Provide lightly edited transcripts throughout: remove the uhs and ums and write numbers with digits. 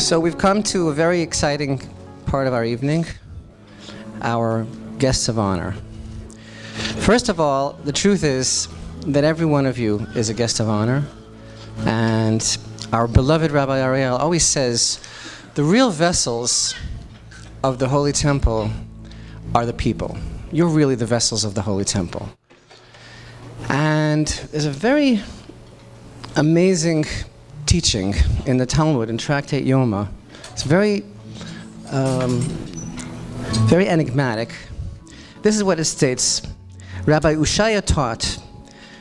So we've come to a very exciting part of our evening, our guests of honor. First of all, the truth is that every one of you is a guest of honor, and our beloved Rabbi Ariel always says the real vessels of the Holy Temple are the people. You're really the vessels of the Holy Temple. And there's a very amazing teaching in the Talmud, in Tractate Yoma. It's very enigmatic. This is what it states. Rabbi Ushaya taught,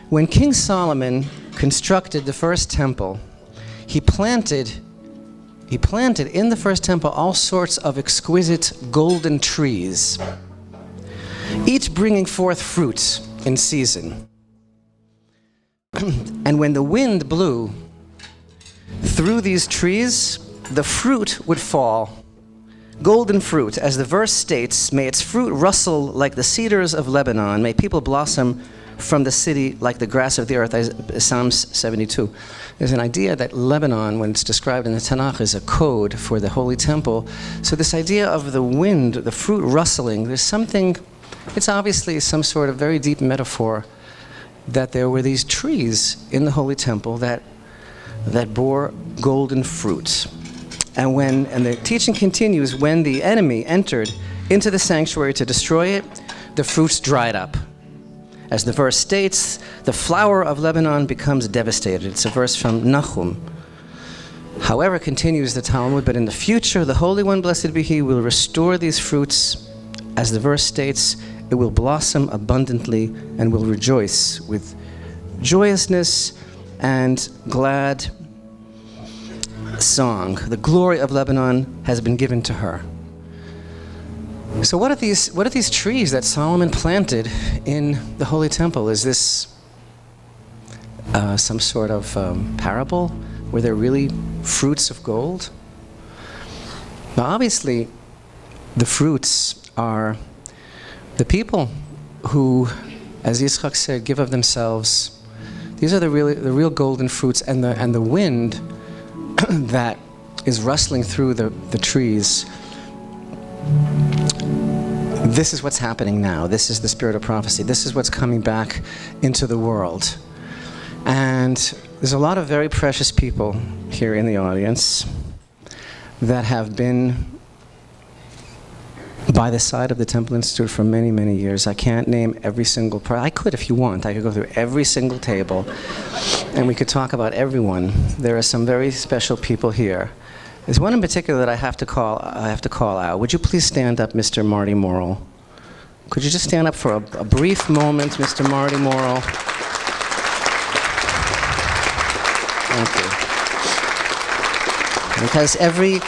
when King Solomon constructed the first temple, he planted in the first temple all sorts of exquisite golden trees, each bringing forth fruit in season. And when the wind blew through these trees, the fruit would fall, golden fruit. As the verse states, may its fruit rustle like the cedars of Lebanon, may people blossom from the city like the grass of the earth, Psalms 72. There's an idea that Lebanon, when it's described in the Tanakh, is a code for the Holy Temple. So this idea of the wind, the fruit rustling, there's something, it's obviously some sort of very deep metaphor that there were these trees in the Holy Temple that bore golden fruit. And the teaching continues, when the enemy entered into the sanctuary to destroy it, the fruits dried up. As the verse states, the flower of Lebanon becomes devastated. It's a verse from Nahum. However, continues the Talmud, but in the future, the Holy One, blessed be He, will restore these fruits. As the verse states, it will blossom abundantly and will rejoice with joyousness and glad song. The glory of Lebanon has been given to her. So what are these trees that Solomon planted in the Holy Temple? Is this some sort of parable? Were there really fruits of gold? Now obviously the fruits are the people who, as Yitzchak said, give of themselves. These are the real golden fruits, and the wind that is rustling through the trees. This is what's happening now. This is the spirit of prophecy. This is what's coming back into the world. And there's a lot of very precious people here in the audience that have been by the side of the Temple Institute for many, many years. I can't name every single person. I could if you want. I could go through every single table and we could talk about everyone. There are some very special people here. There's one in particular that I have to call out. Would you please stand up, Mr. Marty Morrill? Could you just stand up for a brief moment, Mr. Marty Morrill? Thank you. Because every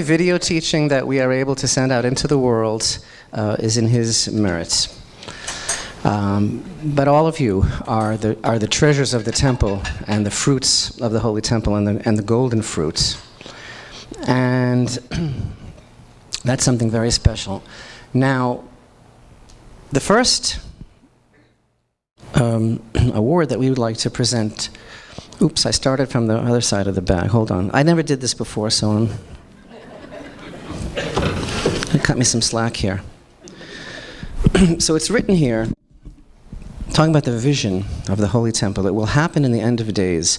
video teaching that we are able to send out into the world is in his merits. But all of you are the treasures of the temple and the fruits of the Holy Temple and the golden fruits. And that's something very special. Now, the first award that we would like to present. Oops, I started from the other side of the bag. Hold on. I never did this before, so cut me some slack here. So it's written here, talking about the vision of the Holy Temple. It will happen in the end of days.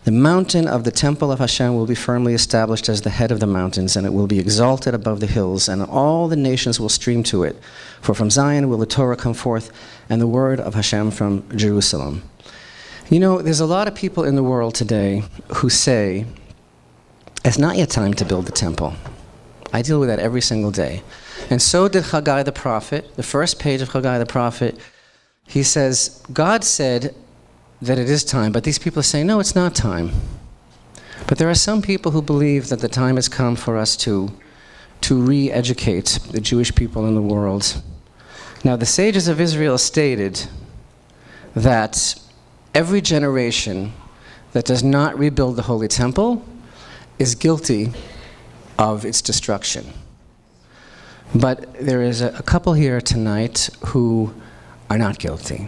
The mountain of the temple of Hashem will be firmly established as the head of the mountains, and it will be exalted above the hills, and all the nations will stream to it. For from Zion will the Torah come forth, and the word of Hashem from Jerusalem. You know, there's a lot of people in the world today who say, it's not yet time to build the temple. I deal with that every single day. And so did Haggai the prophet. The first page of Haggai the prophet, he says, God said that it is time, but these people say, no, it's not time. But there are some people who believe that the time has come for us to re-educate the Jewish people in the world. Now, the sages of Israel stated that every generation that does not rebuild the Holy Temple is guilty of its destruction. But there is a couple here tonight who are not guilty,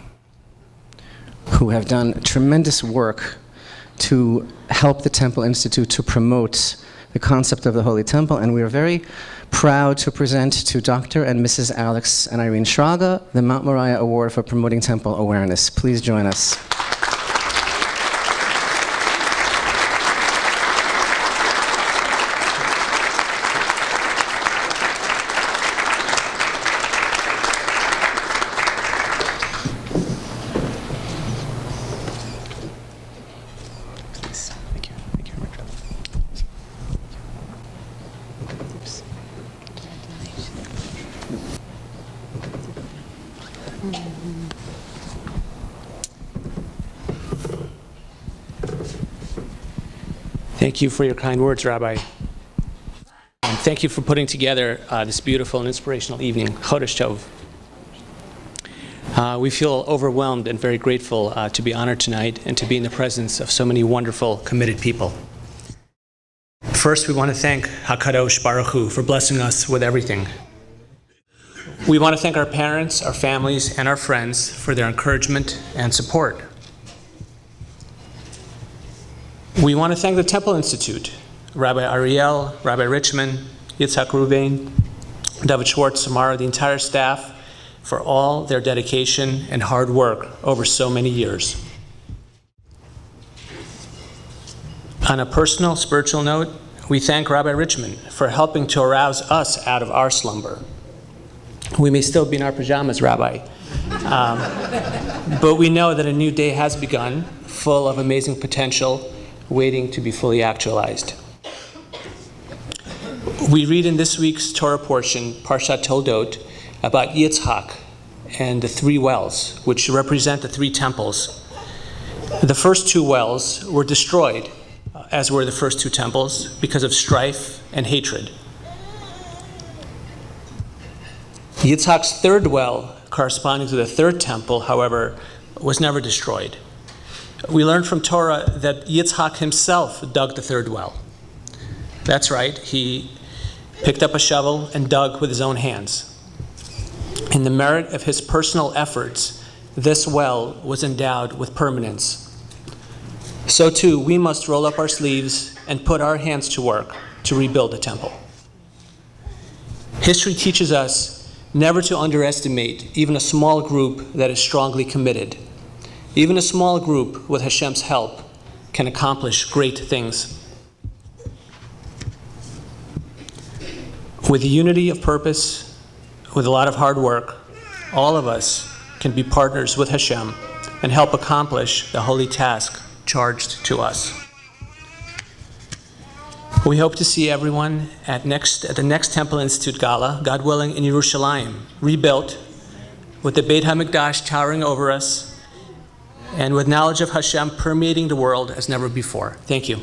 who have done tremendous work to help the Temple Institute to promote the concept of the Holy Temple, and we are very proud to present to Dr. and Mrs. Alex and Irene Shraga the Mount Moriah Award for Promoting Temple Awareness. Please join us. Thank you for your kind words, Rabbi. And thank you for putting together this beautiful and inspirational evening, Chodesh Tov. We feel overwhelmed and very grateful to be honored tonight and to be in the presence of so many wonderful, committed people. First, we want to thank HaKadosh Baruch Hu for blessing us with everything. We want to thank our parents, our families, and our friends for their encouragement and support. We want to thank the Temple Institute, Rabbi Ariel, Rabbi Richman, Yitzhak Ruvain, David Schwartz, Samara, the entire staff, for all their dedication and hard work over so many years. On a personal, spiritual note, we thank Rabbi Richman for helping to arouse us out of our slumber. We may still be in our pajamas, Rabbi, but we know that a new day has begun, full of amazing potential, waiting to be fully actualized. We read in this week's Torah portion, Parshat Toldot, about Yitzhak and the 3 wells, which represent the 3 temples. The first 2 wells were destroyed, as were the first 2 temples, because of strife and hatred. Yitzhak's 3rd well, corresponding to the 3rd temple, however, was never destroyed. We learn from Torah that Yitzhak himself dug the 3rd well. That's right, he picked up a shovel and dug with his own hands. In the merit of his personal efforts, this well was endowed with permanence. So too, we must roll up our sleeves and put our hands to work to rebuild the temple. History teaches us never to underestimate even a small group that is strongly committed. Even a small group with Hashem's help can accomplish great things. With unity of purpose, with a lot of hard work, all of us can be partners with Hashem and help accomplish the holy task charged to us. We hope to see everyone at the next Temple Institute gala, God willing, in Yerushalayim, rebuilt, with the Beit HaMikdash towering over us, and with knowledge of Hashem permeating the world as never before. Thank you.